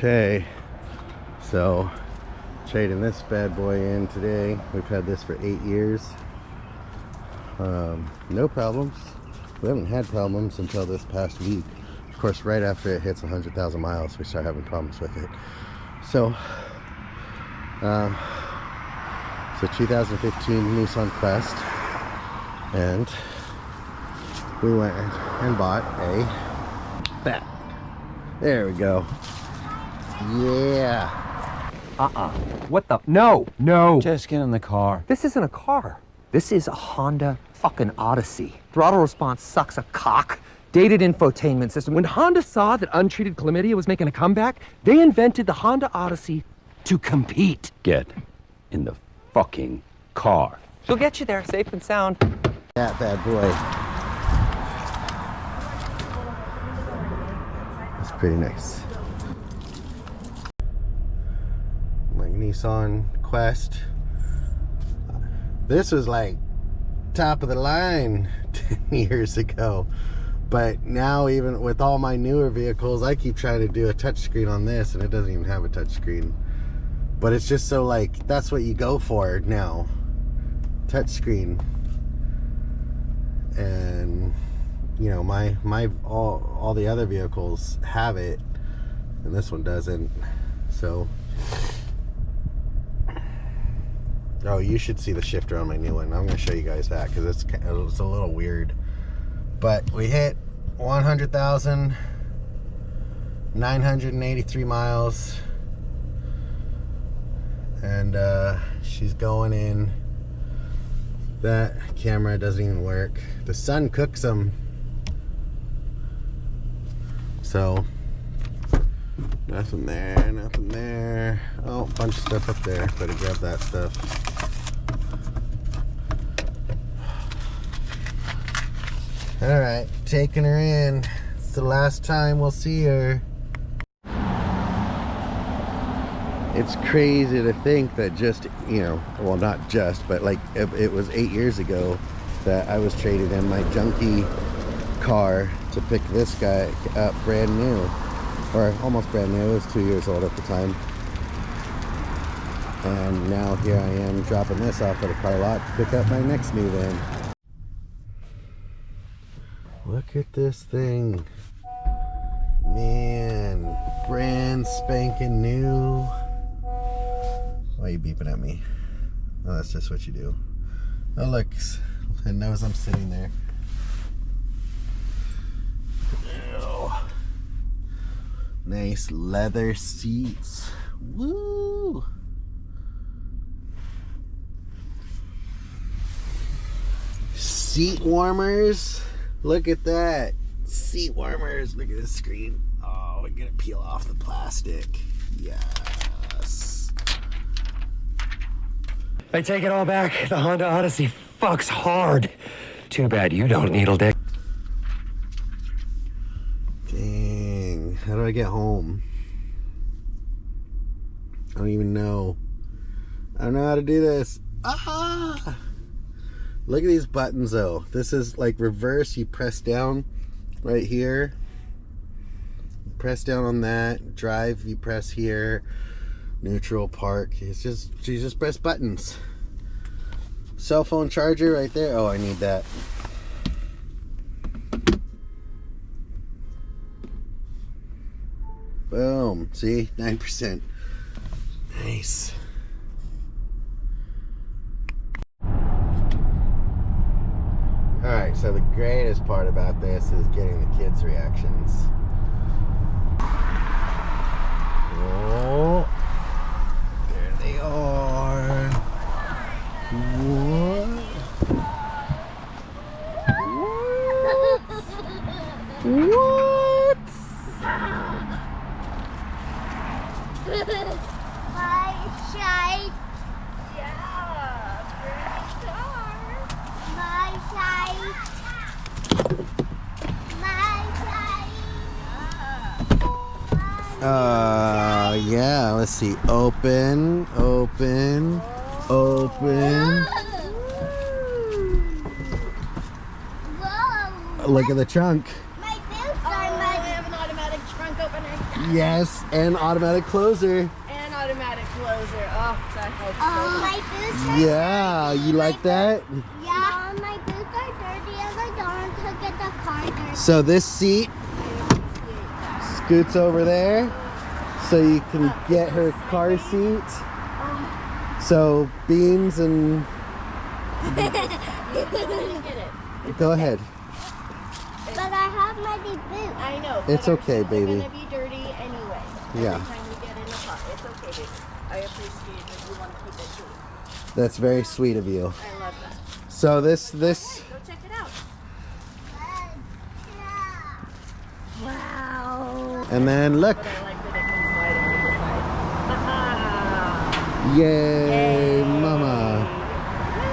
Okay, so trading this bad boy in today. We've had this for 8 years. No problems. We haven't had problems until this past week. Of course, right after it hits 100,000 miles, we start having problems with it. So, it's a 2015 Nissan Quest, and we went and bought a bat. There we go. Yeah. What the? No, no. Just get in the car. This isn't a car. This is a Honda fucking Odyssey. Throttle response sucks a cock. Dated infotainment system. When Honda saw that untreated chlamydia was making a comeback, they invented the Honda Odyssey to compete. Get in the fucking car. She'll get you there, safe and sound. That bad boy. It's pretty nice. My Nissan Quest. This was like top of the line 10 years ago. But now, even with all my newer vehicles, I keep trying to do a touchscreen on this, and it doesn't even have a touchscreen. But it's just so, like, that's what you go for now. Touchscreen. And, you know, all the other vehicles have it, and this one doesn't. So, oh, you should see the shifter on my new one. I'm going to show you guys that, because it's a little weird. But we hit 100,983 miles, and she's going in. That camera doesn't even work. The sun cooks them. So nothing there, nothing there. Oh, bunch of stuff up there. Better grab that stuff. All right, taking her in. It's the last time we'll see her. It's crazy to think that just, you know, well, not just, but like it was 8 years ago that I was trading in my junky car to pick this guy up brand new, or almost brand new. It was 2 years old at the time. And now here I am dropping this off at a car lot to pick up my next new van. Look at this thing. Man, brand spanking new. Why are you beeping at me? Oh, that's just what you do. Oh, look, it knows I'm sitting there. Ew. Nice leather seats. Woo! Seat warmers. Look at that. Seat warmers. Look at this screen. Oh, we're gonna peel off the plastic. Yes. I take it all back. The Honda Odyssey fucks hard. Too bad you don't needle dick. Dang. How do I get home? I don't even know. I don't know how to do this. Ah! Look at these buttons though. This is like reverse. You press down right here. Press down on that. Drive, you press here. Neutral, park. It's just, you just press buttons. Cell phone charger right there. Oh, I need that. Boom. See? 9%. Nice. Alright, so the greatest part about this is getting the kids' reactions. Oh, there they are. What? What? My shite. Yeah, pretty car. My shite. My shite. Yeah, let's see. Open, open, open. Whoa. Look at the trunk. My boots are Oh, we have an automatic trunk opener. Yes, and automatic closer. And automatic closer. Oh, that helps so My much. boots are Yeah, you like that? Yeah, my boots are dirty and I don't want to get the car dirty. So this seat scoots over there so you can get her car seat. So Beans and Get it. go ahead. But I have muddy boots. I know. It's but our okay, shoes are baby. gonna be dirty anyway. Yeah. Every time we get in the car. It's okay, baby. I appreciate that you want to keep it clean. That's very sweet of you. I love that. So this Go check it out. Wow. and then look. But I like that it can slide on the side. Yay, mama.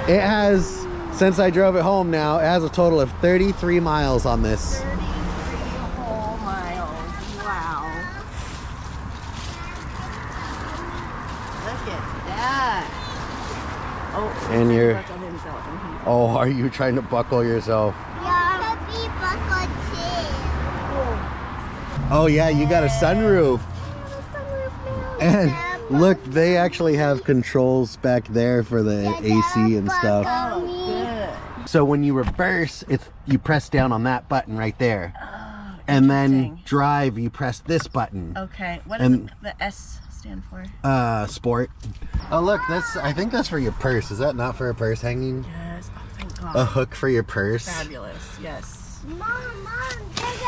It has, since I drove it home now, it has a total of 33 miles on this. 33 whole miles. Wow. Look at that. Oh, And he's you're- trying to buckle himself and he's Oh, are you trying to buckle yourself? Yeah, could be buckled too. Oh yeah, you got a sunroof. And look, they actually have controls back there for the AC and stuff. Oh, good. So when you reverse, you press down on that button right there. And then interesting. drive, you press this button. Okay, what does And- the S stand for? Sport. Oh look, I think that's for your purse. Is that not for a purse hanging? Yes. Oh, thank God. A hook for your purse? Fabulous. Yes. Mom, there's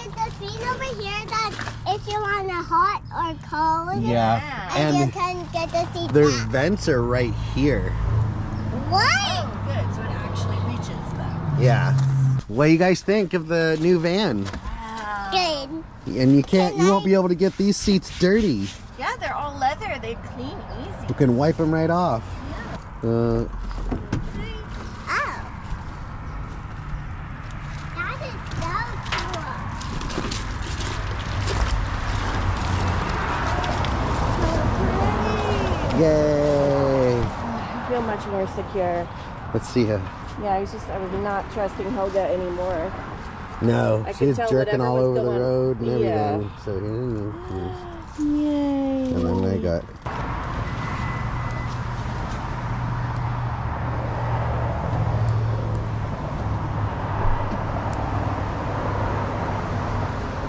a thing over here that if you want it hot or cold, Yeah. and you And can get the seat their back. vents are right here. What? Oh, good. So it actually reaches them. Yeah. What do you guys think of the new van? Wow. Good. And you won't be able to get these seats dirty. Yeah, they're all leather. They clean easy. You can wipe them right off. Oh. That is so cool. Yay! I feel much more secure. Let's see her. Yeah, I was not trusting Helga anymore. No, I could she's tell jerking whatever all was over the going- road and Yeah. everything. So Yay. and then I got.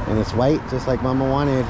And it's white, just like Mama wanted.